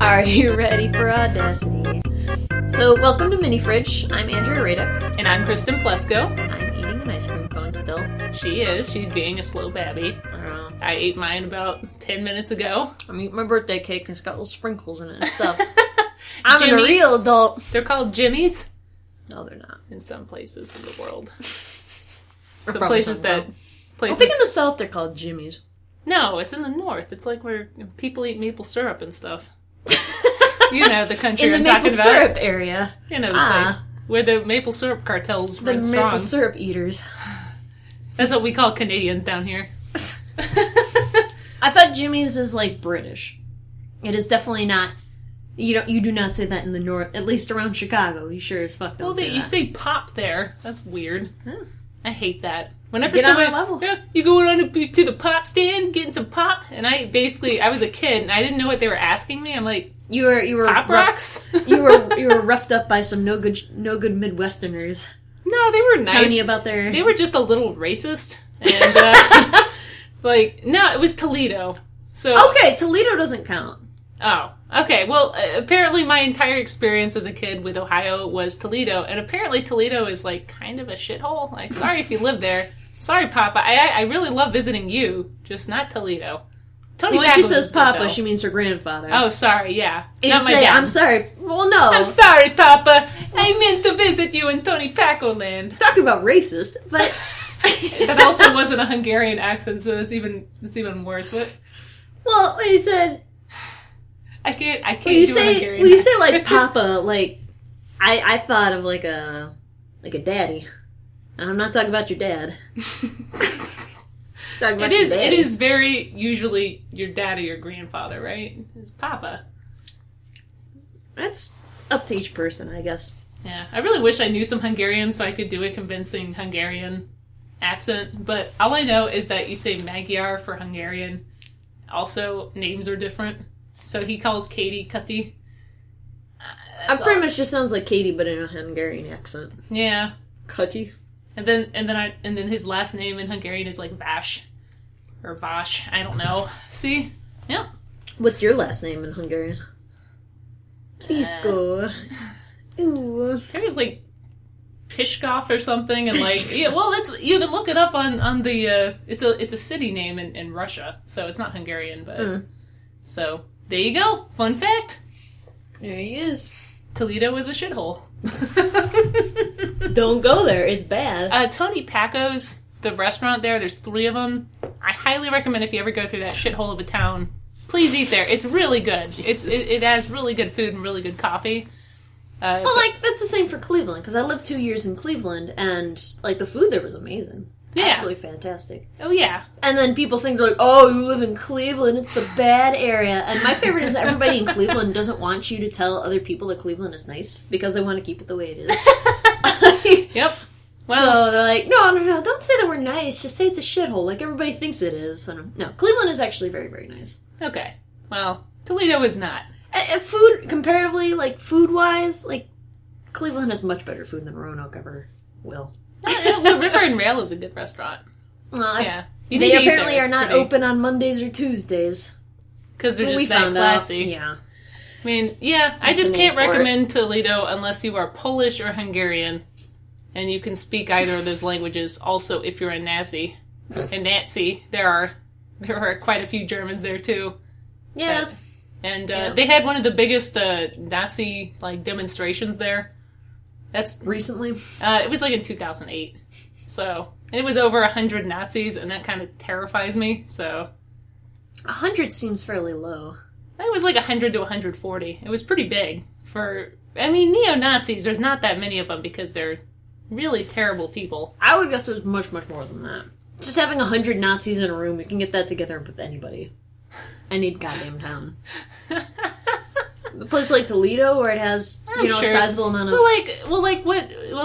Are you ready for Audacity? So, welcome to MiniFridge. I'm Andrea Radek. And I'm Kristen Plesko. I'm eating an ice cream cone still. She is. She's being a slow babby. I ate mine about 10 minutes ago. I'm eating my birthday cake and it's got little sprinkles in it and stuff. I'm Jimmy's. a real adult. They're called Jimmy's. No, they're not. In some places in the world. Or Some places that... I think in the South they're called Jimmy's. No, it's in the North. It's like where people eat maple syrup and stuff. You know the country In the I'm maple talking syrup about. area. You know the place. Where the maple syrup cartels The run maple strong. syrup eaters. That's what we call Canadians down here. I thought Jimmy's is like British. It is definitely not. You do not say that in the North, at least around Chicago. You sure as fuck don't Well, say you that. say pop there. That's weird. Huh. I hate that. Whenever Get on someone, our level. Yeah, you going on to the pop stand, getting some pop, and I was a kid and I didn't know what they were asking me. I'm like, You were pop rocks? you were roughed up by some no good Midwesterners. No, they were nice. Telling you about their. They were just a little racist, and no, it was Toledo. So Okay, Toledo doesn't count. Oh, okay. Well, apparently my entire experience as a kid with Ohio was Toledo, and apparently Toledo is like kind of a shithole. Like, sorry if you live there. Sorry, Papa. I really love visiting you, just not Toledo. Tony When she Packles says is good, Papa, though. she means her grandfather. Oh, sorry. Yeah, You not just my say, dad. I'm sorry. Well, no. I'm sorry, Papa. I meant to visit you in Tony Paco land. Talking about racist, but That also wasn't a Hungarian accent, so it's even worse. What? well, when you said I can't when do you a say Hungarian when you say accent. like Papa, like I thought of like a daddy. And I'm not talking about your dad. Talking about your daddy. It is very usually your dad or your grandfather, right? It's Papa. That's up to each person, I guess. Yeah, I really wish I knew some Hungarian so I could do a convincing Hungarian accent, but all I know is that you say Magyar for Hungarian. Also, names are different. So he calls Katie Kati. It pretty much just sounds like Katie, but in a Hungarian accent. Yeah. Kati. And then his last name in Hungarian is like Vash. Or Vash, I don't know. See? Yeah. What's your last name in Hungarian? Kisko. Ooh. It was like Pishkov or something, and like yeah. Well, you can look it up on the. It's a city name in Russia, so it's not Hungarian, but so there you go. Fun fact. There he is. Toledo is a shithole. Don't go there. It's bad. Tony Paco's, the restaurant there. There's 3 of them. I highly recommend if you ever go through that shithole of a town, please eat there. It's really good. It has really good food and really good coffee. Well, like, that's the same for Cleveland, because I lived 2 years in Cleveland, and, like, the food there was amazing. Yeah. Absolutely fantastic. Oh, yeah. And then people think, like, oh, you live in Cleveland, it's the bad area. And my favorite is that everybody in Cleveland doesn't want you to tell other people that Cleveland is nice, because they want to keep it the way it is. Yep. Well, So they're like, no, don't say that we're nice, just say it's a shithole, like everybody thinks it is. No, Cleveland is actually very, very nice. okay. Well, Toledo is not. Food, comparatively, like, food-wise, like, Cleveland has much better food than Roanoke ever will. Well, River and Rail is a good restaurant. Well, Yeah. You they need to eat apparently there. are It's not pretty- open on Mondays or Tuesdays. Because they're Well, just that classy. Yeah. I mean, yeah, I That's just the name can't for it. recommend Toledo unless you are Polish or Hungarian, and you can speak either of those languages. Also, if you're a Nazi, there are quite a few Germans there too. Yeah. And Yeah. they had one of the biggest Nazi demonstrations there. That's Recently? it was like in 2008. So, and it was over 100 Nazis, and that kind of terrifies me. So 100 seems fairly low. it was like 100 to 140. It was pretty big neo-Nazis. There's not that many of them because they're really terrible people. I would guess there's much, much more than that. Just having 100 Nazis in a room, you can get that together with anybody. Any goddamn town. A place like Toledo, where it has, I'm a sure. sizable amount of... Well,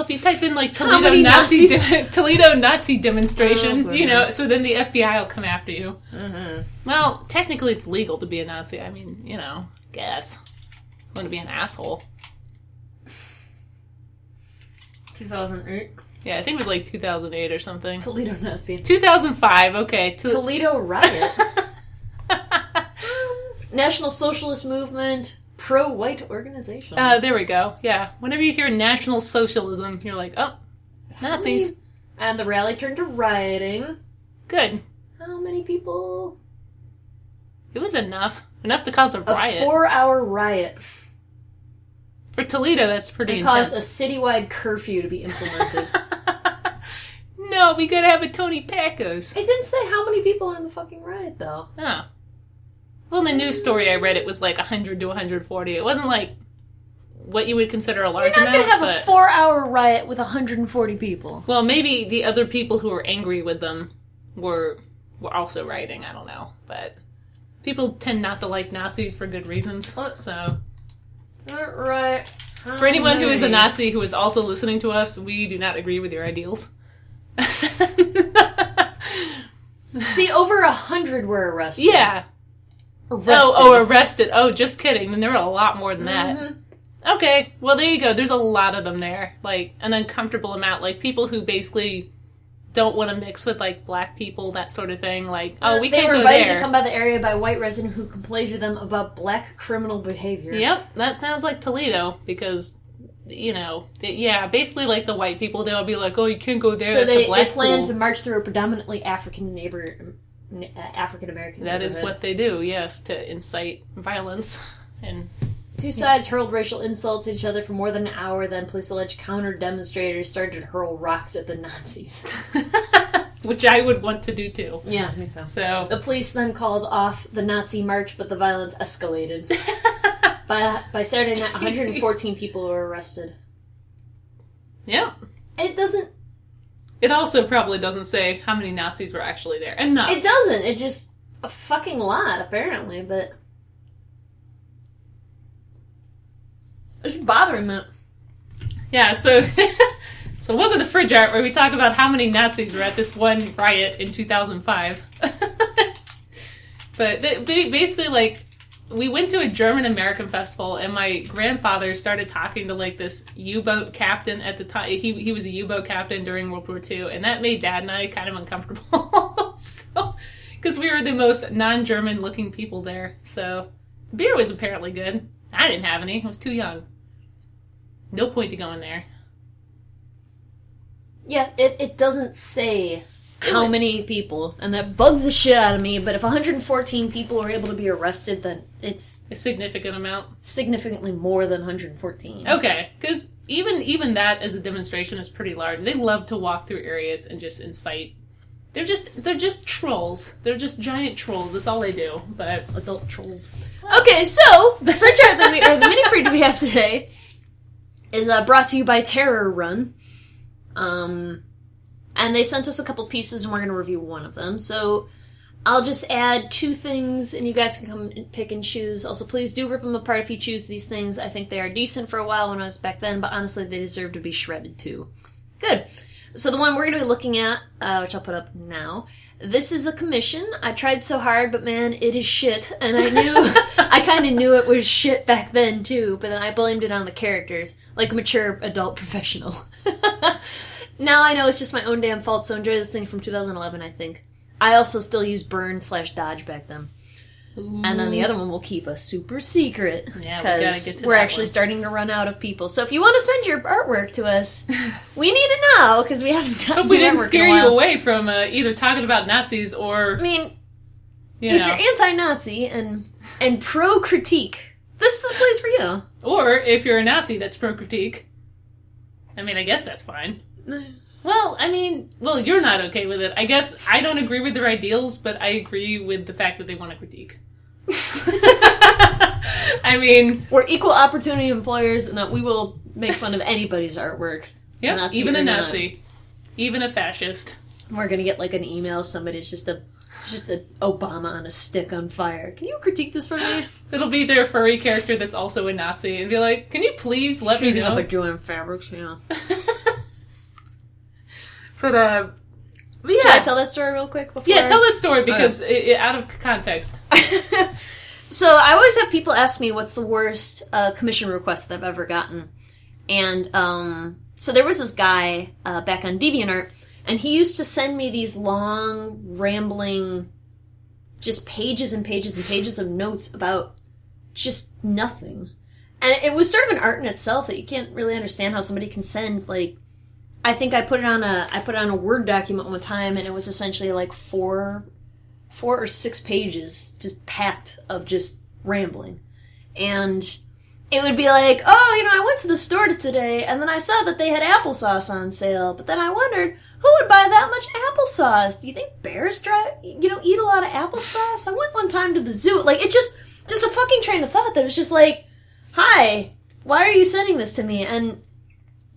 if you type in like How many Toledo Nazi demonstration, Oh, goodness. so then the FBI will come after you. Mm-hmm. Well, technically it's legal to be a Nazi. I mean, guess. Want to be an asshole. 2008? Yeah, I think it was like 2008 or something. Toledo Nazi. 2005, okay. Toledo riot. National Socialist Movement. pro-white organization. There we go. Yeah. Whenever you hear National Socialism, you're like, oh, it's Nazis. And the rally turned to rioting. Good. How many people? It was enough. Enough to cause a riot. A 4-hour riot. For Toledo, that's pretty intense. It caused a citywide curfew to be implemented. No, we gotta have a Tony Pacos. It didn't say how many people were in the fucking riot, though. Oh. Well, in the news story I read, it was like 100 to 140. It wasn't like what you would consider a large amount. You're not gonna have a 4-hour riot with 140 people. Well, maybe the other people who were angry with them were also rioting. I don't know. But people tend not to like Nazis for good reasons. So, right. For anyone who is a Nazi who is also listening to us, we do not agree with your ideals. See, over 100 were arrested. Yeah. Arrested. Oh, just kidding. Then there were a lot more than that. Mm-hmm. Okay, well, there you go. There's a lot of them there. Like, an uncomfortable amount. Like, people who basically don't want to mix with, like, black people, that sort of thing. Like, we can't go there. They were invited to come by the area by white resident who complained to them about black criminal behavior. Yep, that sounds like Toledo, because, you know, basically, like, the white people, they'll be like, oh, you can't go there, so they planned to march through a predominantly African-American That is what they do, yes, to incite violence. And two sides hurled racial insults at each other for more than an hour, then police alleged counter-demonstrators started to hurl rocks at the Nazis. Which I would want to do, too. Yeah, me too. So the police then called off the Nazi march, but the violence escalated. By Saturday night, 114 people were arrested. Yep. It also probably doesn't say how many Nazis were actually there. Enough. It doesn't. It just a fucking lot, apparently, but it's bothering me. Yeah, so welcome to Fridge Art, where we talk about how many Nazis were at this one riot in 2005. But basically, like, we went to a German-American festival, and my grandfather started talking to, like, this U-boat captain at the time. He was a U-boat captain during World War II, and that made Dad and I kind of uncomfortable. Because we were the most non-German-looking people there. So, beer was apparently good. I didn't have any. I was too young. No point to going there. Yeah, it doesn't say how many people, and that bugs the shit out of me, but if 114 people were able to be arrested, then it's a significant amount. Significantly more than 114. Okay, because even that as a demonstration is pretty large. They love to walk through areas and just incite. They're just trolls. They're just giant trolls. That's all they do. But adult trolls. Okay, so the fridge art the mini fridge we have today is brought to you by Terror Run. And they sent us a couple pieces, and we're going to review one of them. So I'll just add 2 things, and you guys can come and pick and choose. Also, please do rip them apart if you choose these things. I think they are decent for a while when I was back then, but honestly, they deserve to be shredded too. Good. So the one we're going to be looking at, which I'll put up now, this is a commission. I tried so hard, but man, it is shit. And I kind of knew it was shit back then too, but then I blamed it on the characters, like a mature adult professional. Now I know it's just my own damn fault, so enjoy this thing from 2011, I think. I also still use burn/dodge back then. Ooh. And then the other one will keep a super secret. Yeah, because we're actually starting to run out of people. So if you want to send your artwork to us, we need to know, because we haven't gotten Hope we didn't scare you away from either talking about Nazis or... I mean, if you're anti-Nazi and pro-critique, this is the place for you. Or if you're a Nazi that's pro-critique. I mean, I guess that's fine. Well, you're not okay with it. I guess I don't agree with their ideals, but I agree with the fact that they want to critique. I mean... We're equal opportunity employers, and that we will make fun of anybody's artwork. Yeah, even a Nazi. Even a fascist. We're gonna get, like, an email, somebody's just a Obama on a stick on fire. Can you critique this for me? It'll be their furry character that's also a Nazi, and be like, can you please let me know? Up at Joanne Fabrics, yeah. But, yeah. Should I tell that story real quick? Yeah, tell that story, because out of context. So, I always have people ask me what's the worst commission request that I've ever gotten. And, so there was this guy back on DeviantArt, and he used to send me these long, rambling, just pages and pages and pages of notes about just nothing. And it was sort of an art in itself that you can't really understand how somebody can send, like, I think I put it on a Word document one time, and it was essentially like 4 or 6 pages just packed of just rambling. And it would be like, oh, I went to the store today, and then I saw that they had applesauce on sale, but then I wondered, who would buy that much applesauce? Do you think bears eat a lot of applesauce? I went one time to the zoo. Like, it's just a fucking train of thought that was just like, hi, why are you sending this to me? And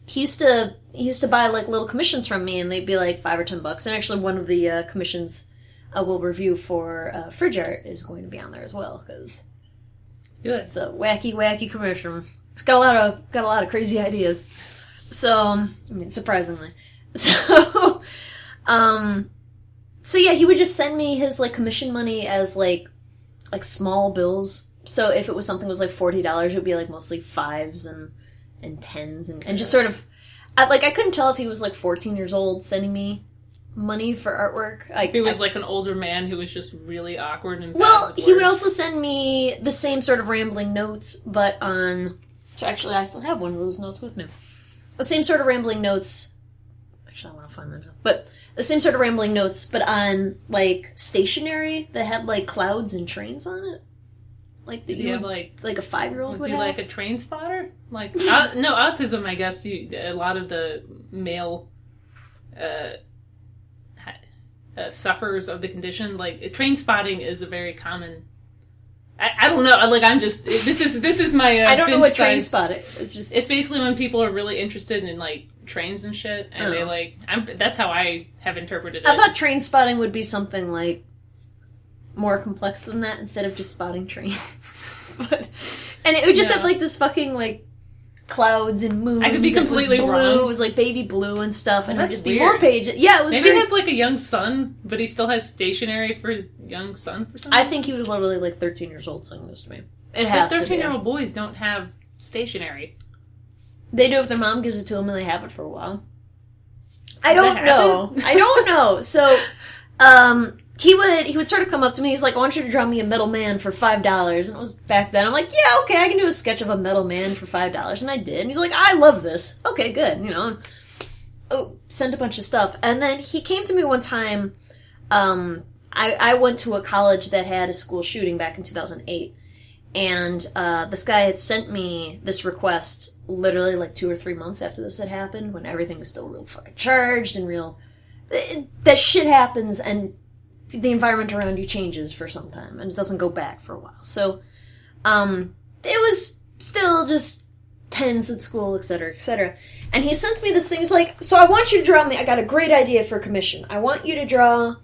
he used to buy, like, little commissions from me, and they'd be like $5 or $10. And actually one of the commissions we'll review for Fridge Art is going to be on there as well, because it's a wacky commission. It's got a lot of crazy ideas. So, surprisingly. So, so yeah, he would just send me his, like, commission money as, like small bills. So if it was something that was, like, $40, it would be, like, mostly 5s and 10s, and just sort of, I couldn't tell if he was, like, 14 years old sending me money for artwork. If he was, like, an older man who was just really awkward and bad well, with he would words. also send me the same sort of rambling notes, but on... So actually, I still have one of those notes with me. The same sort of rambling notes... Actually, I want to find them now. But the same sort of rambling notes, but on, like, stationery that had, like, clouds and trains on it. Like, that you would, like a 5-year-old would have. Was he like a train spotter? Like, no, autism, I guess, a lot of the male sufferers of the condition, like, train spotting is a very common... I don't know, like, I'm just... This is my... I don't know what train spotting is. It's basically when people are really interested in, like, trains and shit, and they, like... that's how I have interpreted it. I thought train spotting would be something, like, more complex than that, instead of just spotting trains. And it would just have, like, this fucking, like, clouds and moons. I could be completely blue. wrong. It was, like, baby blue and stuff, and it would just weird. be more pages. Yeah, it was Maybe he has, like, a young son, but he still has stationery for his young son for some reason? I think he was literally, like, 13 years old saying this to me. It has to be. 13-year-old boys don't have stationery. They do if their mom gives it to them and they have it for a while. I don't know. So, he would sort of come up to me. He's like, I want you to draw me a metal man for $5. And it was back then. I'm like, yeah, okay, I can do a sketch of a metal man for $5. And I did. And he's like, I love this. Okay, good. Sent a bunch of stuff. And then he came to me one time. I went to a college that had a school shooting back in 2008. And this guy had sent me this request literally like 2 or 3 months after this had happened, when everything was still real fucking charged and real... That shit happens, and the environment around you changes for some time, and it doesn't go back for a while. So, it was still just tense at school, etc., etc. And he sends me this thing, he's like, so I want you to draw me, I got a great idea for a commission. I want you to draw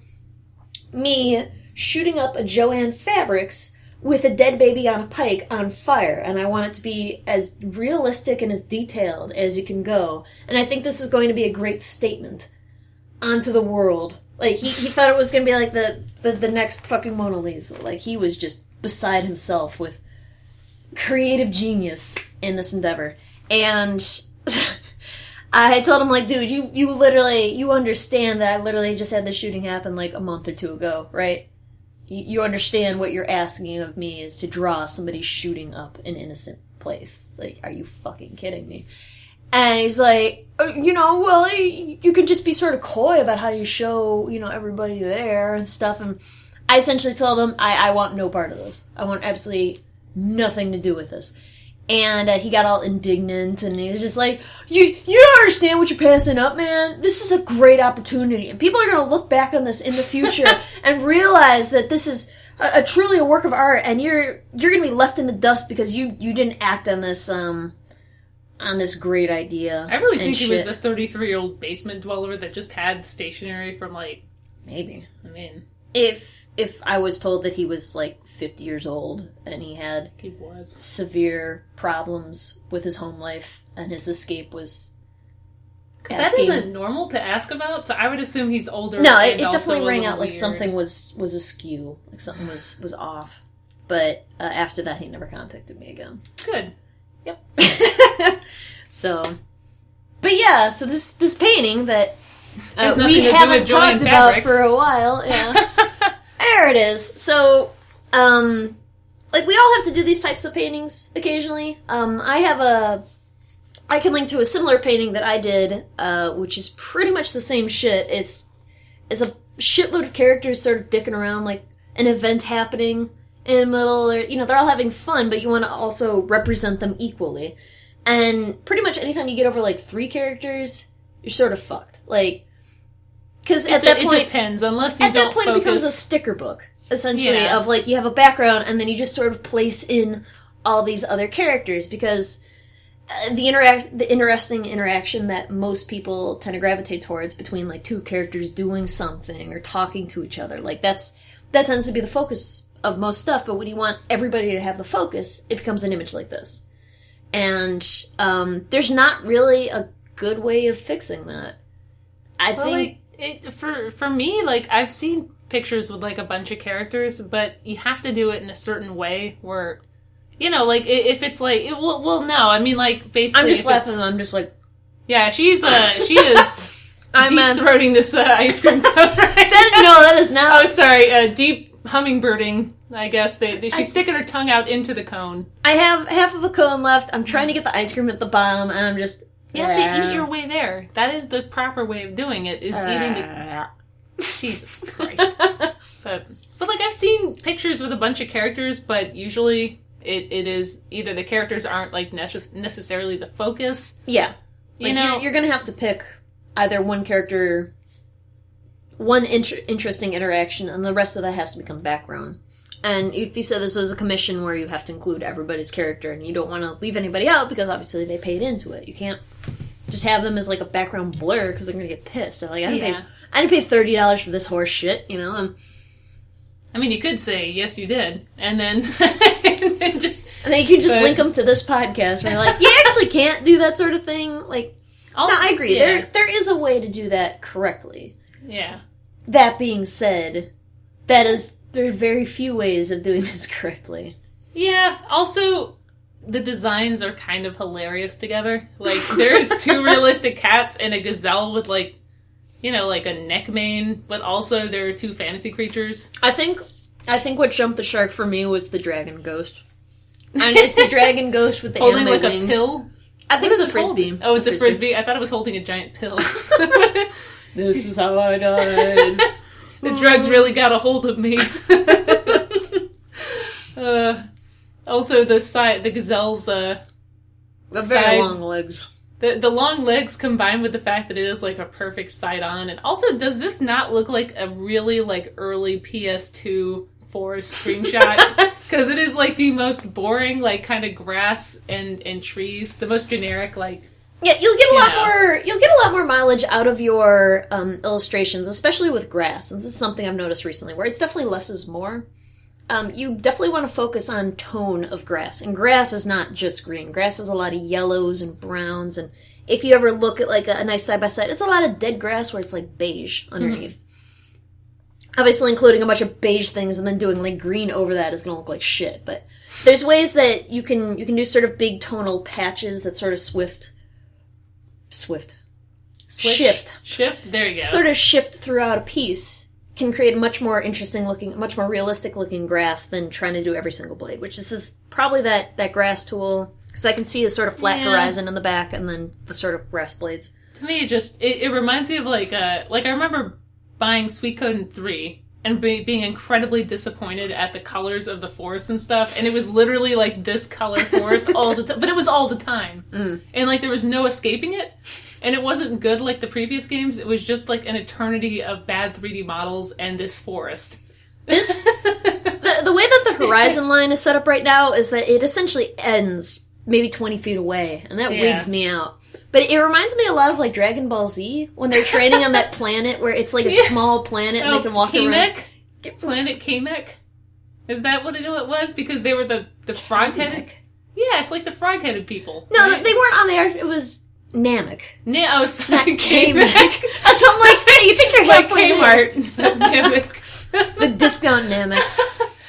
me shooting up a Joanne Fabrics with a dead baby on a pike on fire, and I want it to be as realistic and as detailed as you can go. And I think this is going to be a great statement onto the world. Like, he thought it was going to be like the next fucking Mona Lisa. Like, he was just beside himself with creative genius in this endeavor. And I told him, like, dude, you understand that I literally just had this shooting happen like a month or 2 ago, right? You understand what you're asking of me is to draw somebody shooting up an innocent place. Like, are you fucking kidding me? And he's like, well, you can just be sort of coy about how you show, everybody there and stuff. And I essentially told him, I want no part of this. I want absolutely nothing to do with this. And he got all indignant, and he was just like, you don't understand what you're passing up, man. This is a great opportunity. And people are going to look back on this in the future and realize that this is truly a work of art, and you're going to be left in the dust because you didn't act on this great idea. I really think he was a 33-year-old basement dweller that just had stationery from, like... Maybe. I mean... If I was told that he was, like, 50 years old, and he had severe problems with his home life, and his escape was... Because that isn't normal to ask about, so I would assume he's older. No, it definitely rang out like something was askew. Like something was off. But after that, he never contacted me again. Good. Yep. So... But yeah, so this painting that... we haven't talked about for a while. Yeah, there it is. So, like, we all have to do these types of paintings occasionally. I can link to a similar painting that I did, which is pretty much the same shit. It's a shitload of characters sort of dicking around, like an event happening in the middle, or, they're all having fun, but you want to also represent them equally. And pretty much anytime you get over, like, 3 characters, you're sort of fucked. Like, because at that point... It depends, unless you don't At that point, focus... it becomes a sticker book, essentially, of, like, you have a background, and then you just sort of place in all these other characters, because the interesting interaction that most people tend to gravitate towards between, like, 2 characters doing something or talking to each other, like, that tends to be the focus of most stuff, but when you want everybody to have the focus, it becomes an image like this. And there's not really a good way of fixing that. I think... for me, like, I've seen pictures with, like, a bunch of characters, but you have to do it in a certain way where, like, if it's like... Well, no, I mean, like, basically... I'm just laughing, I'm just like... Yeah, she is deep-throating this ice cream cone right that is not... Oh, sorry, deep hummingbirding, I guess. She's sticking her tongue out into the cone. I have half of a cone left. I'm trying to get the ice cream at the bottom, and I'm just... You have to eat your way there. That is the proper way of doing it, is eating the... Jesus Christ. But like, I've seen pictures with a bunch of characters, but usually it is either the characters aren't, like, necessarily the focus. Yeah. Like, you're gonna have to pick either one character... one interesting interaction, and the rest of that has to become background. And if you said this was a commission where you have to include everybody's character, and you don't want to leave anybody out, because obviously they paid into it. You can't just have them as, like, a background blur, because they're going to get pissed. They're like, I didn't pay $30 for this horse shit, I mean, you could say, yes, you did, and then... and then you can just link them to this podcast, where you're like, you actually can't do that sort of thing. Like, also, no, I agree. Yeah. There is a way to do that correctly. Yeah. That being said, there's very few ways of doing this correctly. Yeah, also, the designs are kind of hilarious together. Like, there's 2 realistic cats and a gazelle with, like, like a neck mane, but also there are 2 fantasy creatures. I think what jumped the shark for me was the dragon ghost. And it's the dragon ghost with the holding, anime like, wings. A pill? I think it's a frisbee. Oh, it's a frisbee? I thought it was holding a giant pill. This is how I died. The drugs really got a hold of me. Also, the gazelle's very long legs. The long legs combined with the fact that it is, like, a perfect side-on. And also, does this not look like a really, like, early PS2 forest screenshot? Because it is, like, the most boring, like, kind of grass and trees. The most generic, like... Yeah, you'll get a lot more mileage out of your illustrations, especially with grass. And this is something I've noticed recently, where it's definitely less is more. You definitely want to focus on tone of grass. And grass is not just green. Grass has a lot of yellows and browns. And if you ever look at, like, a nice side-by-side, it's a lot of dead grass where it's, like, beige underneath. Mm-hmm. Obviously, including a bunch of beige things and then doing, like, green over that is going to look like shit. But there's ways that you can do sort of big tonal patches that sort of Shift? There you go. Sort of shift throughout a piece can create a much more interesting looking, much more realistic looking grass than trying to do every single blade, which is probably that grass tool, because I can see the sort of flat horizon in the back and then the sort of grass blades. To me, it reminds me of, like I remember buying Suikoden 3 and being incredibly disappointed at the colors of the forest and stuff, and it was literally, like, this color forest all the time, but it was all the time. And, like, there was no escaping it. And it wasn't good like the previous games. It was just like an eternity of bad 3D models and this forest. The way that the horizon line is set up right now is that it essentially ends maybe 20 feet away, and that wigs me out. But it reminds me a lot of, like, Dragon Ball Z, when they're training on that planet where it's like a small planet and they can walk around. Planet Kamek? Is that what it was? Because they were the frog-headed... Yeah, it's like the frog-headed people. No, right? They weren't on there. It was... Namek. Oh, sorry. Not Kamek. So I'm like, hey, you think you're halfway like Kmart. Namek. The discount Namek.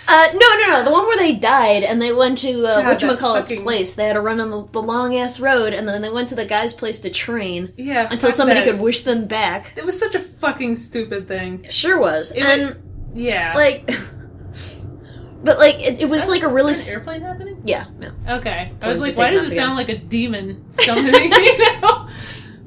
No. The one where they died and they went to whatchamacallit's place. They had to run on the long-ass road, and then they went to the guy's place to train. Yeah, until somebody could wish them back. It was such a fucking stupid thing. It sure was. Yeah. Like... But, like, it was, like, a really... Is there an airplane happening? Yeah. Okay. I Planes was like, are why taking does it off sound like a demon summoning, you know?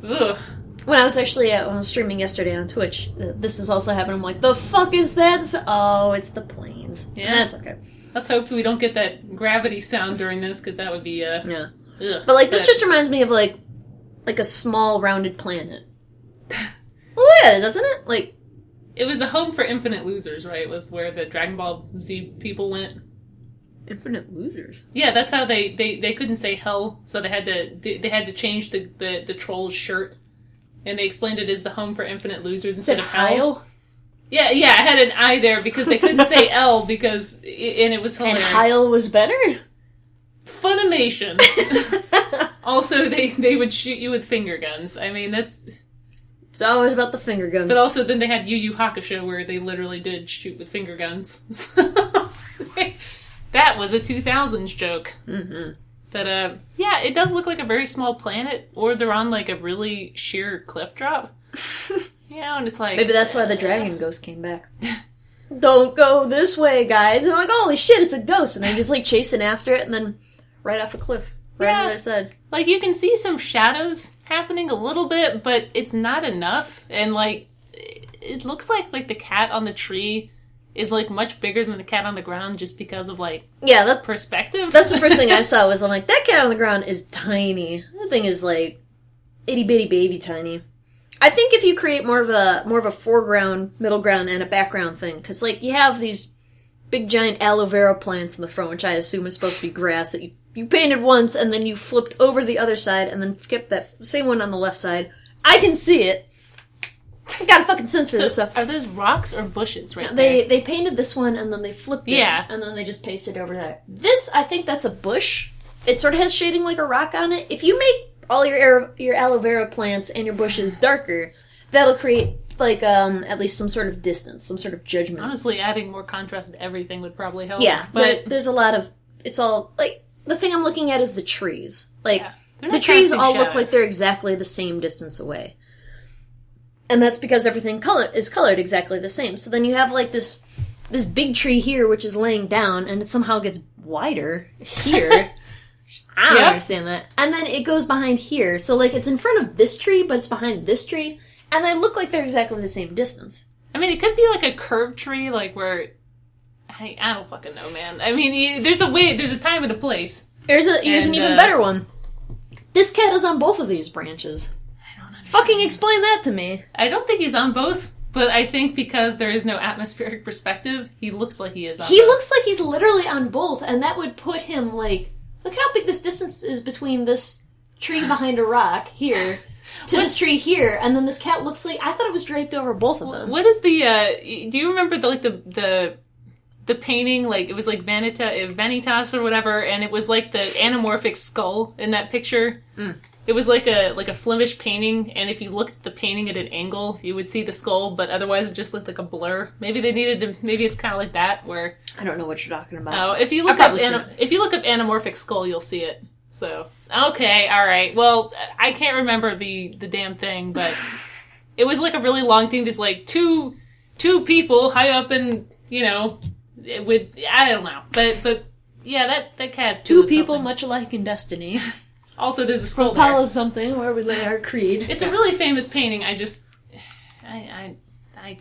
Ugh. When I was actually when I was streaming yesterday on Twitch, this is also happening. I'm like, the fuck is that? Oh, it's the planes. Yeah. That's okay. Let's hope we don't get that gravity sound during this, because that would be, Yeah. Ugh. But, like, this just reminds me of, like a small, rounded planet. Well, yeah, doesn't it? Like... It was the home for infinite losers, right? It was where the Dragon Ball Z people went. Infinite losers? Yeah, that's how they couldn't say hell, so they had to change the troll's shirt. And they explained it as the home for infinite losers instead of hell. Yeah, I had an I there because they couldn't say L because... And it was hilarious. And Heil was better? Funimation. Also, they would shoot you with finger guns. I mean, that's... It's always about the finger guns. But also, then they had Yu Yu Hakusho, where they literally did shoot with finger guns. That was a 2000s joke. Mm-hmm. But, yeah, it does look like a very small planet, or they're on, like, a really sheer cliff drop. You know, and it's like... Maybe that's why the dragon ghost came back. Don't go this way, guys. And I'm like, holy shit, it's a ghost. And they're just, like, chasing after it, and then right off a cliff. Right on the other side. Like, you can see some shadows happening a little bit, but it's not enough. And, like, it looks like the cat on the tree is, like, much bigger than the cat on the ground just because of, like, that perspective. That's the first thing I saw was, I'm like, that cat on the ground is tiny. That thing is, like, itty-bitty baby tiny. I think if you create more of a foreground, middle ground, and a background thing, because, like, you have these big giant aloe vera plants in the front, which I assume is supposed to be grass that you painted once, and then you flipped over the other side, and then kept that same one on the left side. I can see it. I got a fucking sense for this stuff. Are those rocks or bushes right there? They painted this one, and then they flipped it. Yeah. And then they just pasted over that. This, I think that's a bush. It sort of has shading like a rock on it. If you make all your aloe vera plants and your bushes darker, that'll create, like, at least some sort of distance, some sort of judgment. Honestly, adding more contrast to everything would probably help. Yeah, but there's a lot of... It's all, like... The thing I'm looking at is the trees. Like, the trees all look like they're exactly the same distance away. And that's because everything is colored exactly the same. So then you have, like, this big tree here, which is laying down, and it somehow gets wider here. I don't understand that. And then it goes behind here. So, like, it's in front of this tree, but it's behind this tree. And they look like they're exactly the same distance. I mean, it could be, like, a curved tree, like, where... I don't fucking know, man. I mean, there's a time and a place. Here's an even better one. This cat is on both of these branches. I don't understand. Fucking explain that to me. I don't think he's on both, but I think because there is no atmospheric perspective, he looks like he is on both. He looks like he's literally on both, and that would put him, like... Look how big this distance is between this tree behind a rock here to this tree here, and then this cat looks like... I thought it was draped over both of them. What is the... do you remember the painting, like, it was like Vanitas or whatever, and it was like the anamorphic skull in that picture. Mm. It was like a Flemish painting, and if you looked at the painting at an angle, you would see the skull, but otherwise it just looked like a blur. Maybe it's kind of like that, where... I don't know what you're talking about. Oh, if you look up anamorphic skull, you'll see it. So, okay, alright. Well, I can't remember the damn thing, but it was like a really long thing, just like two people high up in, you know... I don't know, but yeah, that cat. Two people much alike in destiny. Also, there's a skull Apollo there. Something where we lay our creed. It's a really famous painting. I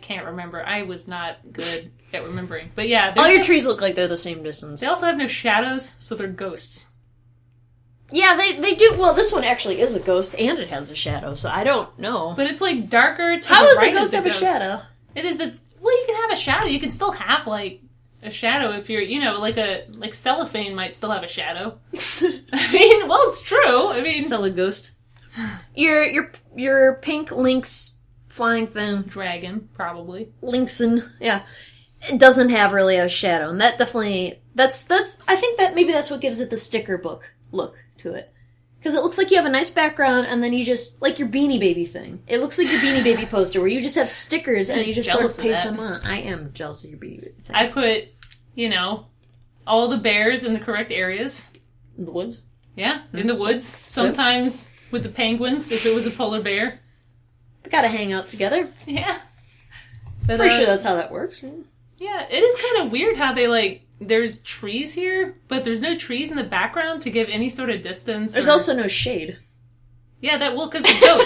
can't remember. I was not good at remembering. But yeah, all your trees look like they're the same distance. They also have no shadows, so they're ghosts. Yeah, they do. Well, this one actually is a ghost, and it has a shadow, so I don't know. But it's like darker. How does a ghost have a shadow? It is well, you can have a shadow. You can still have like. A shadow, if you're, you know, like cellophane might still have a shadow. I mean, well, it's true. I mean, sell a ghost. Your pink lynx flying thing, dragon, probably lynxen, yeah, it doesn't have really a shadow, and that definitely that's. I think that maybe that's what gives it the sticker book look to it, because it looks like you have a nice background, and then you just like your Beanie Baby thing. It looks like your Beanie Baby poster where you just have stickers and you just sort of paste them on. I am jealous of your Beanie Baby thing. I put, you know, all the bears in the correct areas. In the woods? Yeah, in the woods. Sometimes with the penguins, if it was a polar bear. They gotta hang out together. Yeah. But, pretty sure that's how that works. Yeah, it is kind of weird how they, like, there's trees here, but there's no trees in the background to give any sort of distance. There's also no shade. Yeah, because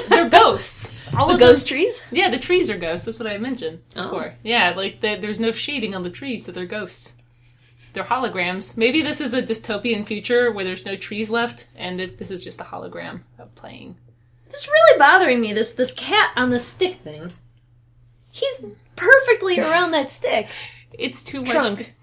they're ghosts. All the ghost trees? Yeah, the trees are ghosts. That's what I mentioned before. Yeah, like there's no shading on the trees, so they're ghosts. They're holograms. Maybe this is a dystopian future where there's no trees left, and this is just a hologram of playing. This is really bothering me, this cat on the stick thing. He's perfectly around that stick. It's too much. Trunk.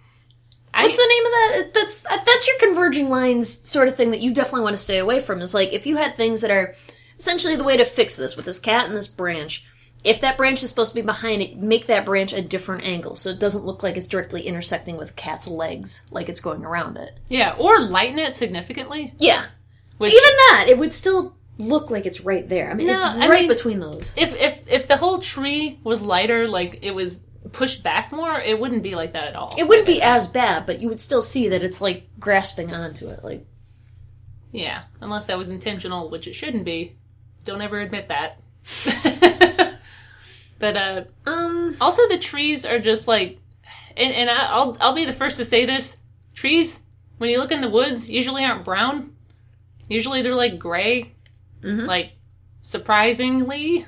What's the name of that? That's your converging lines sort of thing that you definitely want to stay away from. Is like, if you had things that are essentially the way to fix this with this cat and this branch, if that branch is supposed to be behind it, make that branch a different angle so it doesn't look like it's directly intersecting with the cat's legs, like it's going around it. Yeah, or lighten it significantly. Yeah. Even that, it would still look like it's right there. I mean, it's right between those. If the whole tree was lighter, like it was pushed back more, it wouldn't be like that at all. It wouldn't be as bad, but you would still see that it's like grasping onto it, like. Yeah, unless that was intentional, which it shouldn't be. Don't ever admit that. But also the trees are just like, and I'll be the first to say this. Trees, when you look in the woods, usually aren't brown. Usually they're like gray. Mm-hmm. Like, surprisingly,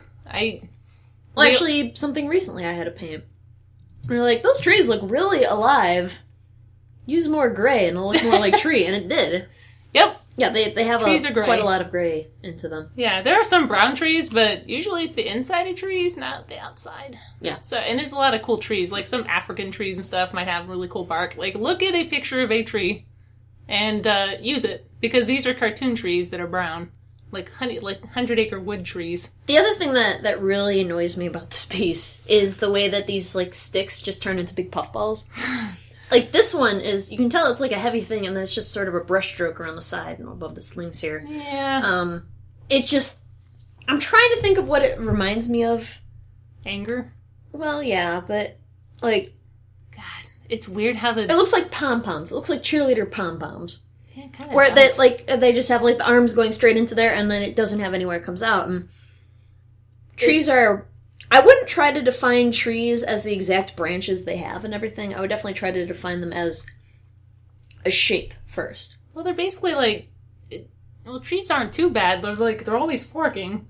actually, something recently I had to paint. We were like, those trees look really alive. Use more gray and it'll look more like tree, and it did. Yep. Yeah, they have quite a lot of gray into them. Yeah, there are some brown trees, but usually it's the inside of trees, not the outside. Yeah. So, and there's a lot of cool trees, like some African trees and stuff might have really cool bark. Like, look at a picture of a tree and use it, because these are cartoon trees that are brown. Like 100-acre wood trees. The other thing that really annoys me about this piece is the way that these like sticks just turn into big puffballs. Like this one is, you can tell it's like a heavy thing, and then it's just sort of a brush stroke around the side and above the slings here. Yeah. It just, I'm trying to think of what it reminds me of. Anger? Well, yeah, but like, God, it's weird how it looks like pom-poms. It looks like cheerleader pom-poms. Yeah, kind of where they just have like the arms going straight into there, and then it doesn't have anywhere it comes out. And trees are, I wouldn't try to define trees as the exact branches they have and everything. I would definitely try to define them as a shape first. Well, they're basically like, trees aren't too bad. They're always forking.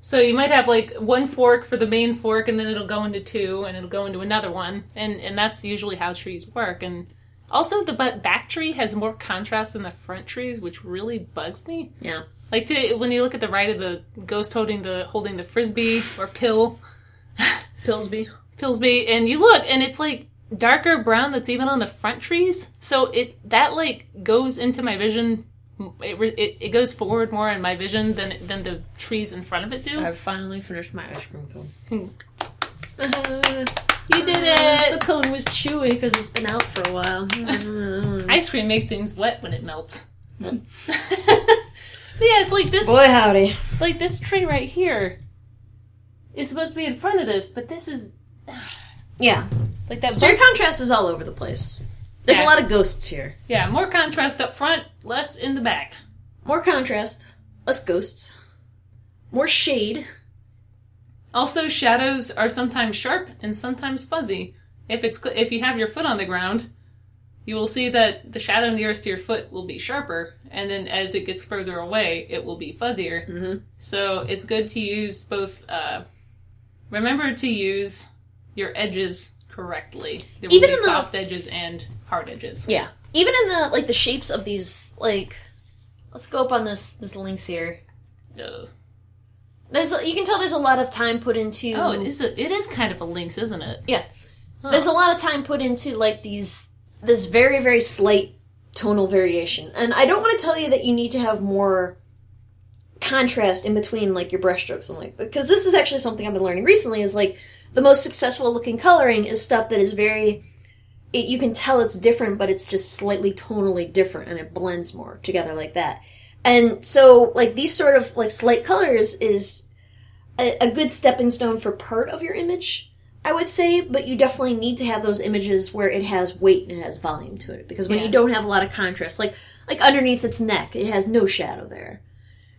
So you might have like one fork for the main fork, and then it'll go into two, and it'll go into another one, and that's usually how trees work. And also, the back tree has more contrast than the front trees, which really bugs me. Yeah. Like, when you look at the right of the ghost holding the frisbee, or pill. Pillsby, and you look, and it's, like, darker brown that's even on the front trees. So that goes into my vision. It goes forward more in my vision than the trees in front of it do. I've finally finished my ice cream cone. You did it! The cone was chewy because it's been out for a while. Ice cream makes things wet when it melts. But yeah, it's like this... Boy, howdy. Like, this tree right here is supposed to be in front of this, but this is... Yeah. Like that. So your contrast is all over the place. There's a lot of ghosts here. Yeah, more contrast up front, less in the back. More contrast, less ghosts. More shade. Also, shadows are sometimes sharp and sometimes fuzzy. If you have your foot on the ground, you will see that the shadow nearest to your foot will be sharper, and then as it gets further away, it will be fuzzier. Mm-hmm. So it's good to use both. Remember to use your edges correctly. There will be soft edges and hard edges. Yeah, even in the shapes of these, like, let's go up on this links here. You can tell there's a lot of time put into... Oh, it is kind of a lynx, isn't it? Yeah. Huh. There's a lot of time put into, like, this very, very slight tonal variation. And I don't want to tell you that you need to have more contrast in between, like, your brushstrokes and, like... Because this is actually something I've been learning recently, is, like, the most successful looking coloring is stuff that is very... you can tell it's different, but it's just slightly tonally different, and it blends more together like that. And so, like, these sort of, like, slight colors is a good stepping stone for part of your image, I would say, but you definitely need to have those images where it has weight and it has volume to it, because when you don't have a lot of contrast, like underneath its neck, it has no shadow there.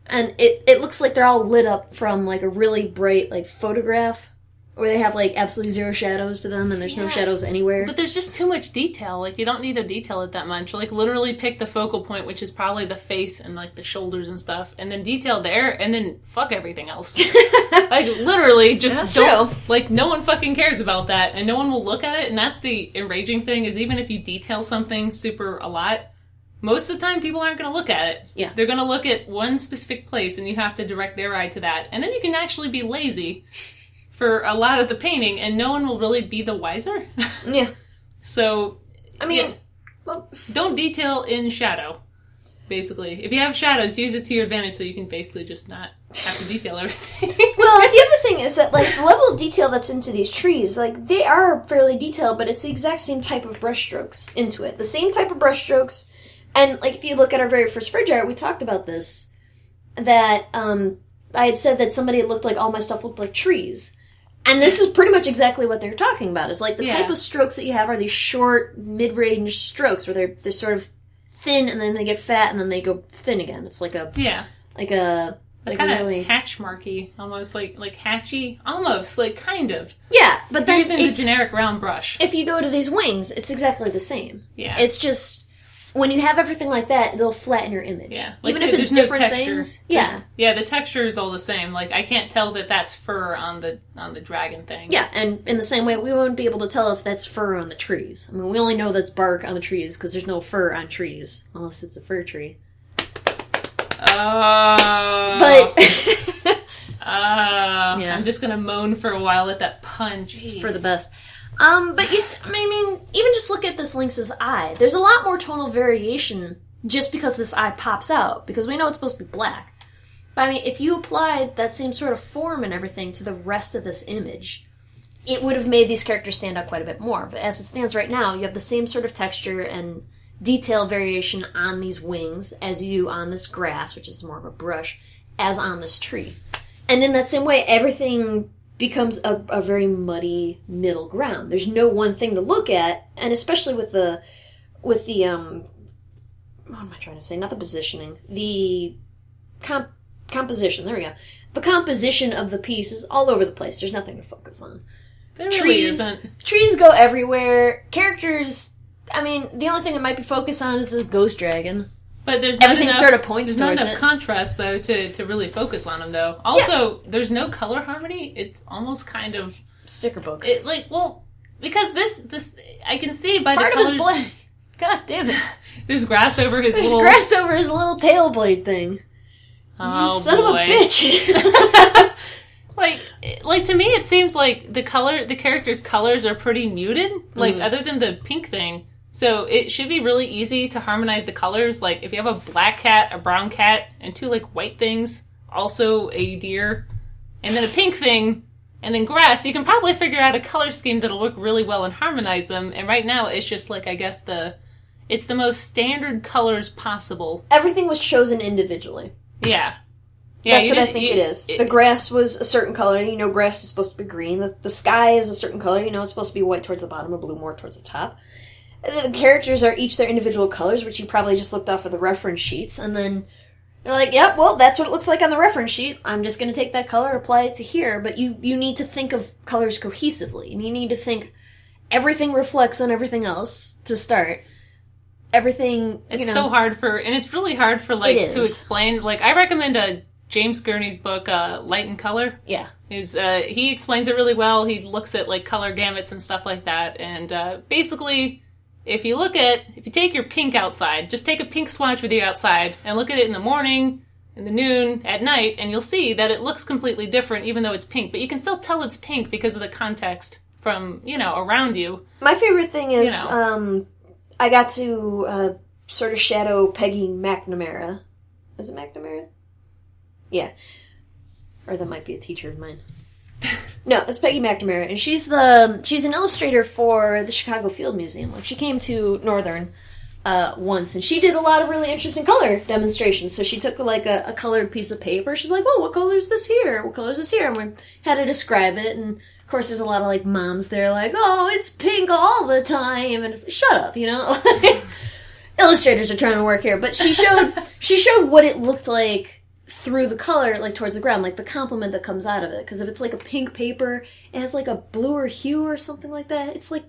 And it looks like they're all lit up from, like, a really bright, like, photograph where they have, like, absolutely zero shadows to them, and there's no shadows anywhere. But there's just too much detail. Like, you don't need to detail it that much. Like, literally pick the focal point, which is probably the face and, like, the shoulders and stuff, and then detail there, and then fuck everything else. Like, literally, just that's don't... True. Like, no one fucking cares about that, and no one will look at it, and that's the enraging thing, is even if you detail something super a lot, most of the time people aren't going to look at it. Yeah. They're going to look at one specific place, and you have to direct their eye to that. And then you can actually be lazy for a lot of the painting, and no one will really be the wiser. Yeah. So, I mean, well, don't detail in shadow, basically. If you have shadows, use it to your advantage so you can basically just not have to detail everything. Well, the other thing is that, like, the level of detail that's into these trees, like, they are fairly detailed, but it's the exact same type of brush strokes into it. The same type of brush strokes, and, like, if you look at our very first fridge art, we talked about this, that, I had said that somebody looked like, all my stuff looked like trees. And this is pretty much exactly what they're talking about. Is like the type of strokes that you have are these short, mid-range strokes where they're sort of thin and then they get fat and then they go thin again. It's like a like a kind of really hatch marky, almost like hatchy, almost like kind of. Yeah, but then using the generic round brush. If you go to these wings, it's exactly the same. Yeah, it's just. When you have everything like that, they'll flatten your image. Yeah. Like, even if it's different no texture. things. Yeah. Yeah, the texture is all the same. Like, I can't tell that that's fur on the dragon thing. Yeah, and in the same way, we won't be able to tell if that's fur on the trees. I mean, we only know that's bark on the trees because there's no fur on trees, unless it's a fir tree. Oh. But... yeah. I'm just gonna moan for a while at that pun. Jeez. It's for the best. But I mean, even just look at this lynx's eye. There's a lot more tonal variation just because this eye pops out, because we know it's supposed to be black. But I mean, if you applied that same sort of form and everything to the rest of this image, it would have made these characters stand out quite a bit more. But as it stands right now, you have the same sort of texture and detail variation on these wings as you do on this grass, which is more of a brush, as on this tree. And in that same way, everything becomes a very muddy middle ground. There's no one thing to look at, and especially with the what am I trying to say? Not the positioning. The composition. There we go. The composition of the piece is all over the place. There's nothing to focus on. There really isn't. Trees go everywhere. Characters, I mean, the only thing that might be focused on is this ghost dragon. But there's everything sort of points towards it. There's not enough it. contrast, though, to really focus on them, though. Also, there's no color harmony. It's almost kind of... sticker book. Because this I can see by part the colors... of his black. God damn it. There's grass over his There's little... grass over his little tail blade thing. Oh, Son boy. of a bitch. Like to me, it seems like the character's colors are pretty muted. Like, other than the pink thing. So it should be really easy to harmonize the colors. Like, if you have a black cat, a brown cat, and two, like, white things, also a deer, and then a pink thing, and then grass, you can probably figure out a color scheme that'll work really well and harmonize them. And right now, it's just, like, I guess it's the most standard colors possible. everything was chosen individually. Yeah. That's what I think it is. The grass was a certain color. You know, grass is supposed to be green. The sky is a certain color. You know, it's supposed to be white towards the bottom and blue more towards the top. The characters are each their individual colors, which you probably just looked off of the reference sheets, and then you're like, yep, well, that's what it looks like on the reference sheet. I'm just going to take that color, apply it to here, but you need to think of colors cohesively, and you need to think everything reflects on everything else to start. Everything, It's so hard and it's really hard for, like, to explain. Like, I recommend James Gurney's book, Light and Color. Yeah. He explains it really well. He looks at, like, color gamuts and stuff like that, and basically... If you take your pink outside, just take a pink swatch with you outside and look at it in the morning, in the noon, at night, and you'll see that it looks completely different even though it's pink. But you can still tell it's pink because of the context from, around you. My favorite thing is, I got to sort of shadow Peggy McNamara. Is it McNamara? Yeah. Or that might be a teacher of mine. No, it's Peggy McNamara, and she's an illustrator for the Chicago Field Museum. Like, she came to Northern once, and she did a lot of really interesting color demonstrations. So she took, like, a colored piece of paper. She's like, "Oh, what color is this here? What color is this here?" And we had to describe it. And of course, there's a lot of, like, moms there, like, "Oh, it's pink all the time," and it's like, shut up, Illustrators are trying to work here, but she showed what it looked like through the color, like, towards the ground, like, the compliment that comes out of it. Because if it's, like, a pink paper, it has, like, a bluer hue or something like that. It's, like,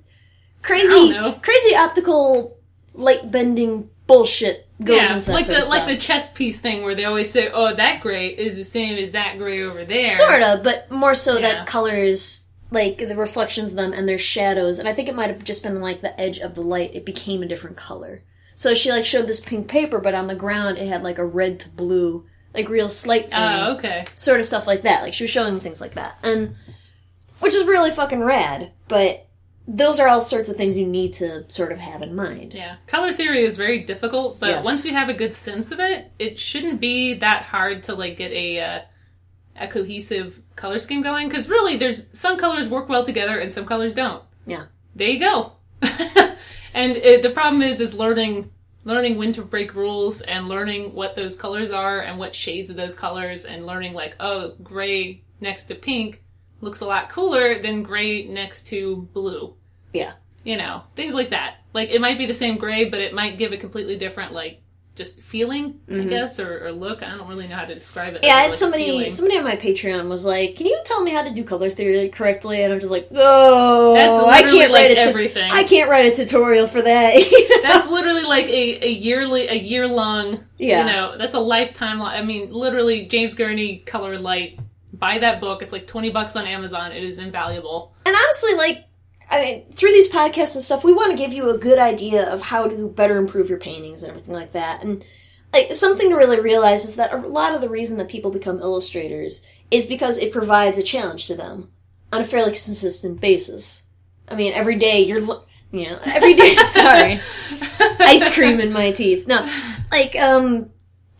crazy optical light-bending bullshit goes into that like sort of stuff. Like the chess piece thing where they always say, oh, that gray is the same as that gray over there. Sort of, but more so that colors, like, the reflections of them and their shadows, and I think it might have just been, like, the edge of the light, it became a different color. So she, like, showed this pink paper, but on the ground it had, like, a red to blue, like, real slight thing. Oh, okay. Sort of stuff like that. Like, she was showing things like that. And, which is really fucking rad, but those are all sorts of things you need to sort of have in mind. Yeah. Color theory is very difficult, but once you have a good sense of it, it shouldn't be that hard to, like, get a cohesive color scheme going. Because really, there's some colors work well together and some colors don't. Yeah. There you go. And the problem is learning when to break rules and learning what those colors are and what shades of those colors and learning, like, oh, gray next to pink looks a lot cooler than gray next to blue. Yeah. You know, things like that. Like, it might be the same gray, but it might give a completely different, like, just feeling, I guess, or look. I don't really know how to describe it. Yeah, I had somebody on my Patreon was like, can you tell me how to do color theory correctly? And I'm just like, oh, I can't write everything. I can't write a tutorial for that. You know? That's literally like a year-long, you know, that's a lifetime. I mean, literally, James Gurney, Color Light. Buy that book. It's like $20 on Amazon. It is invaluable. And honestly, like, I mean, through these podcasts and stuff, we want to give you a good idea of how to better improve your paintings and everything like that. And, like, something to really realize is that a lot of the reason that people become illustrators is because it provides a challenge to them on a fairly consistent basis. I mean, every day every day, sorry. Ice cream in my teeth. No, like, and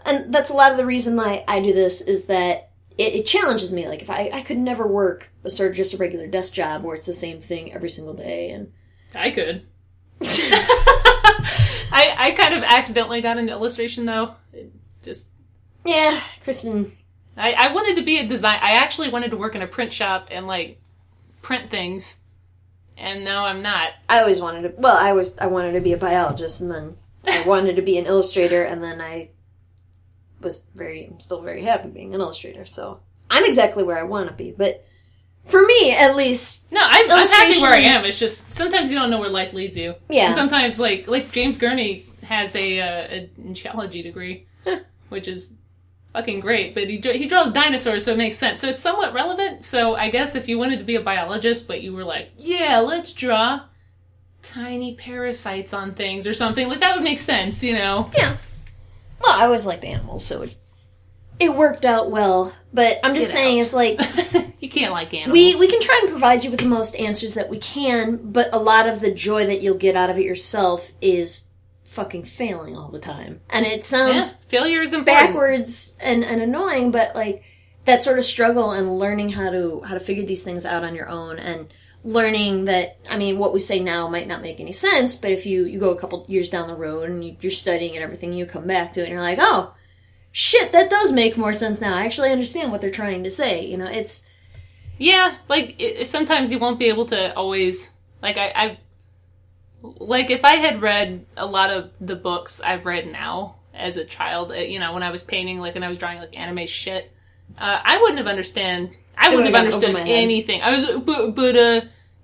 that's a lot of the reason why I do this is that it challenges me. Like, if I could never work just a regular desk job where it's the same thing every single day. And I could. I kind of accidentally got into illustration, though. Yeah, Kristen. I wanted to be a design. I actually wanted to work in a print shop and, like, print things. And now I'm not. I always wanted to. Well, I wanted to be a biologist, and then I wanted to be an illustrator, and then I'm still very happy being an illustrator, so I'm exactly where I want to be, but for me, at least... No, I'm happy where I am, it's just, sometimes you don't know where life leads you. Yeah. And sometimes, like James Gurney has a geology degree, which is fucking great, but he draws dinosaurs, so it makes sense. So it's somewhat relevant, so I guess if you wanted to be a biologist, but you were like, yeah, let's draw tiny parasites on things or something, like, that would make sense, you know? Yeah. Well, I always liked animals, so it worked out well. But I'm just saying, it's like... You can't like animals. We can try and provide you with the most answers that we can, but a lot of the joy that you'll get out of it yourself is fucking failing all the time. And it sounds... failure is important. Backwards and annoying, but, like, that sort of struggle and learning how to figure these things out on your own and... learning that, I mean, what we say now might not make any sense, but if you go a couple years down the road and you're studying and everything, you come back to it and you're like, oh, shit, that does make more sense now. I actually understand what they're trying to say. You know, it's... Yeah, like, sometimes you won't be able to always... Like, like, if I had read a lot of the books I've read now as a child, you know, when I was painting, like, when I was drawing, like, anime shit, I wouldn't have understood anything. I was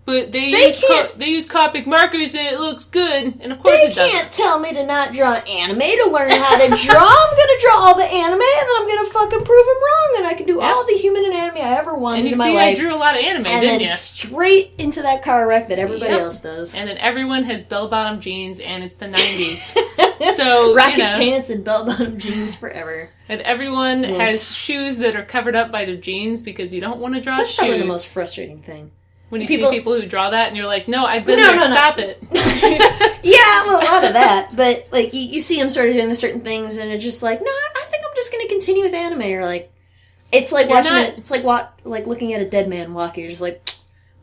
but they use Copic markers and it looks good, and of course it doesn't. They can't tell me to not draw anime to learn how to draw. I'm gonna draw all the anime, and then I'm gonna fucking prove them wrong, and I can do all the human anatomy I ever wanted in my life. And you see, I drew a lot of anime, didn't you? And then straight into that car wreck that everybody else does. And then everyone has bell-bottom jeans, and it's the 90s. So, rocket pants and bell-bottom jeans forever. And everyone has shoes that are covered up by their jeans because you don't want to draw That's shoes. That's probably the most frustrating thing. When you see people who draw that and you're like, no, I've been there, stop it. Yeah, well, a lot of that. But, like, you see them sort of doing the certain things and it's just like, no, I think I'm just going to continue with anime. Or, like, it's like it's like looking at a dead man walking. You're just like,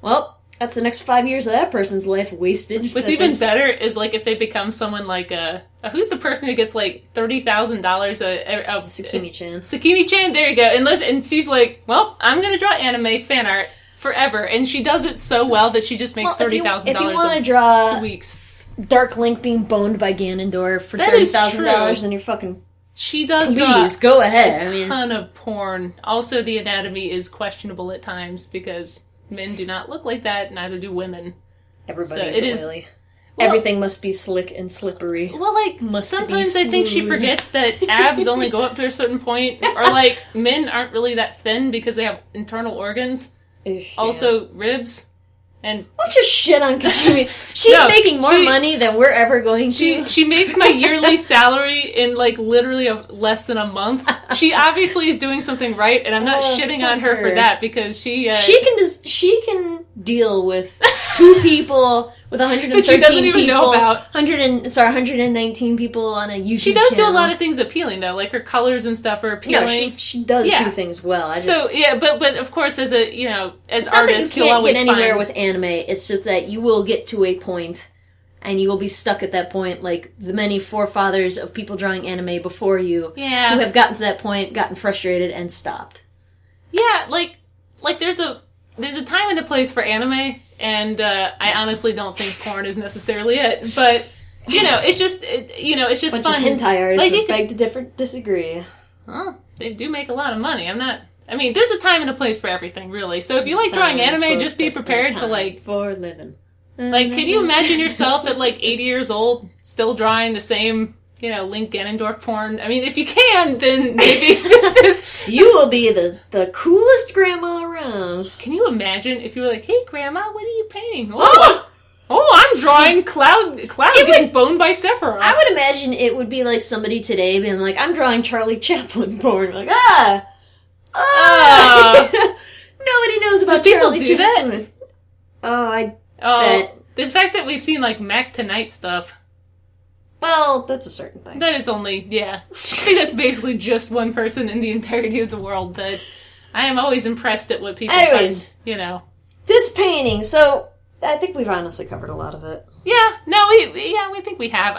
well, that's the next 5 years of that person's life wasted. What's even better is, like, if they become someone like who's the person who gets, like, $30,000 of Sakimi-chan. Sakimi-chan, there you go. And she's like, well, I'm going to draw anime fan art forever. And she does it so well that she just makes $30,000 if you want to draw 2 weeks. Dark Link being boned by Ganondorf for $30,000, then you're fucking She does Please, go ahead. a ton of porn. Also, the anatomy is questionable at times because men do not look like that, neither do women. Everybody is oily. Well, everything must be slick and slippery. Well, like, sometimes I think she forgets that abs only go up to a certain point, or, like, men aren't really that thin because they have internal organs. Also, ribs. And let's just shit on Kashimi. She's making more money than we're ever going to. She makes my yearly salary in, like, literally less than a month. She obviously is doing something right, and I'm not shitting on her for that because she can deal with 2 people with 113 she doesn't even people, know about 119 people on a YouTube channel. She does do a lot of things appealing though, like her colors and stuff are appealing. No, she does do things well. But of course, as a as it's artists, you'll always get anywhere with anime. It's just that you will get to a point, and you will be stuck at that point, like the many forefathers of people drawing anime before you, who have gotten to that point, gotten frustrated, and stopped. Yeah, like there's a time and a place for anime. And I honestly don't think porn is necessarily it, but it's just it's just fun. Bunch of hentai artists like, would beg to disagree. Well, they do make a lot of money. There's a time and a place for everything, really. So if you like drawing anime, just be prepared to like for living. Like, could you imagine yourself at like 80 years old still drawing the same Link Ganondorf porn? I mean, if you can, then maybe this is... You will be the coolest grandma around. Can you imagine if you were like, hey, Grandma, what are you painting? Oh, I'm drawing Cloud getting boned by Sephiroth. I would imagine it would be like somebody today being like, I'm drawing Charlie Chaplin porn. Like, nobody knows about Charlie Chaplin. I bet. The fact that we've seen, like, Mac Tonight stuff... Well, that's a certain thing. That is only, I think that's basically just one person in the entirety of the world that I am always impressed at what people find, This painting, so I think we've honestly covered a lot of it. Yeah, no, we think we have.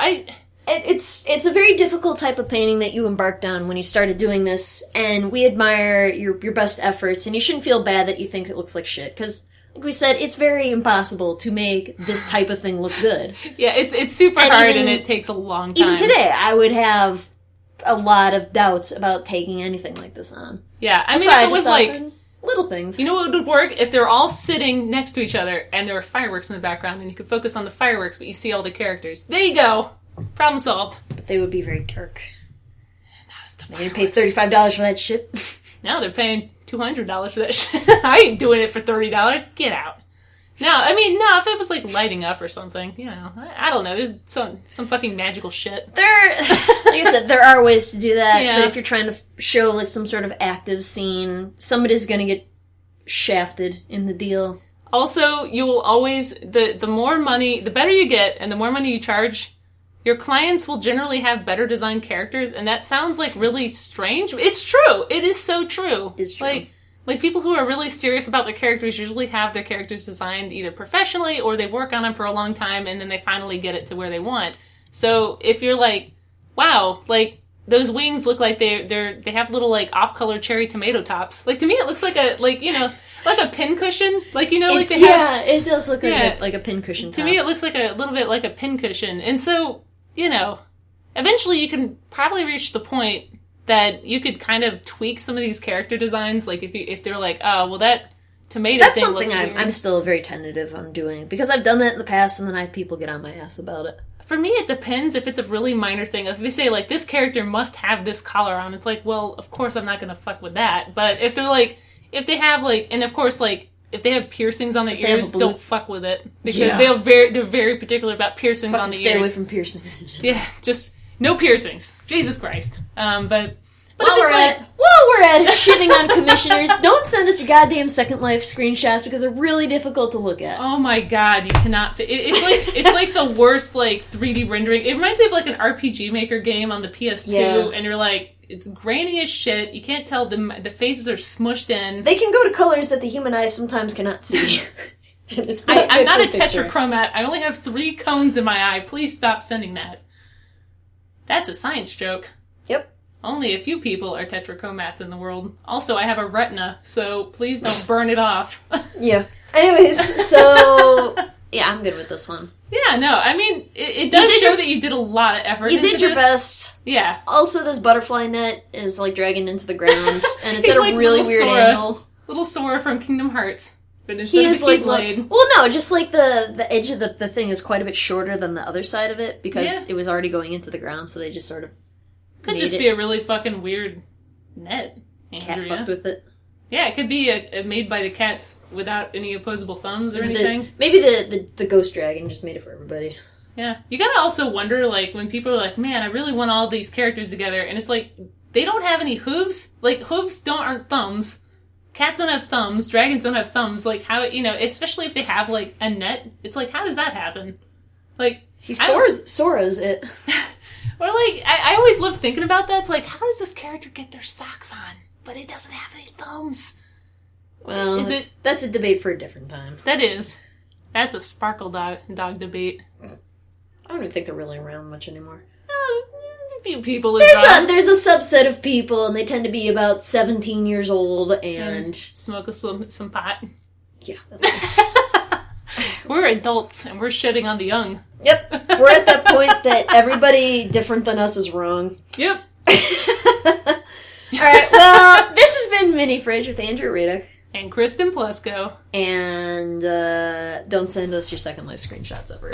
It's a very difficult type of painting that you embarked on when you started doing this, and we admire your best efforts, and you shouldn't feel bad that you think it looks like shit, because... Like we said, it's very impossible to make this type of thing look good. Yeah, it's super hard and it takes a long time. Even today, I would have a lot of doubts about taking anything like this on. Yeah, I mean, it was like... Little things. You know what would work? If they're all sitting next to each other and there were fireworks in the background and you could focus on the fireworks but you see all the characters. There you go! Problem solved. But they would be very dark. They're going to pay $35 for that shit. No, they're paying $200 for that shit. I ain't doing it for $30. Get out. No, if it was like lighting up or something, I don't know. There's some fucking magical shit. Like I said, there are ways to do that. Yeah. But if you're trying to show like some sort of active scene, somebody's gonna get shafted in the deal. Also, you will always the more money, the better you get, and the more money you charge. Your clients will generally have better designed characters, and that sounds like really strange. It's true. It is so true. It's true. Like people who are really serious about their characters usually have their characters designed either professionally or they work on them for a long time and then they finally get it to where they want. So if you're like, wow, like those wings look like they have little like off-color cherry tomato tops. Like to me, it looks like a like a pincushion. Like like they have. Yeah, it does look like a pincushion. To me, it looks like a little bit like a pincushion, and so. Eventually you can probably reach the point that you could kind of tweak some of these character designs. Like if they're like, oh, well that tomato thing looks weird. That's something I'm still very tentative on doing because I've done that in the past and then I have people get on my ass about it. For me, it depends if it's a really minor thing. If they say like this character must have this collar on, it's like, well, of course I'm not going to fuck with that. But if they're like, if they have like, and of course like. If they have piercings on their ears, don't fuck with it. Because they're very particular about piercings on the ears. Stay away from piercings. Yeah, just no piercings. Jesus Christ. But while we're at it, shitting on commissioners, don't send us your goddamn Second Life screenshots because they're really difficult to look at. Oh my god, you cannot fit. It's like the worst like 3D rendering. It reminds me of like an RPG Maker game on the PS2, and you're like, it's grainy as shit. You can't tell the faces are smushed in. They can go to colors that the human eye sometimes cannot see. I'm not a tetrachromat. I only have 3 cones in my eye. Please stop sending that. That's a science joke. Yep. Only a few people are tetrachromats in the world. Also, I have a retina, so please don't burn it off. Yeah. Anyways, so... Yeah, I'm good with this one. Yeah, no, I mean, it does show that you did a lot of effort into this. You did your best. Yeah. Also, this butterfly net is, like, dragging into the ground, and it's He's at like a really little weird Sora. angle. Little Sora from Kingdom Hearts. But He instead is, of a like, Keyblade... well, no, just, like, the edge of the thing is quite a bit shorter than the other side of it, because it was already going into the ground, so they just sort of Could just be a really fucking weird net, Andrea. Cat fucked with it. Yeah, it could be made by the cats without any opposable thumbs or anything. Maybe the ghost dragon just made it for everybody. Yeah. You gotta also wonder, like, when people are like, man, I really want all these characters together, and it's like, they don't have any hooves. Like, hooves aren't thumbs. Cats don't have thumbs. Dragons don't have thumbs. Like, how, especially if they have, like, a net, it's like, how does that happen? Like... Sora's it. Or, like, I always love thinking about that. It's like, how does this character get their socks on, but it doesn't have any thumbs? Well, that's a debate for a different time. That is. That's a sparkle dog debate. I don't even think they're really around much anymore. There's a few people. There's a subset of people, and they tend to be about 17 years old, and smoke some pot. Yeah. We're adults, and we're shitting on the young. Yep. We're at that point that everybody different than us is wrong. Yep. Alright, well, this has been MiniFridge with Andrew Radek. And Kristen Plesko. And don't send us your Second Life screenshots ever.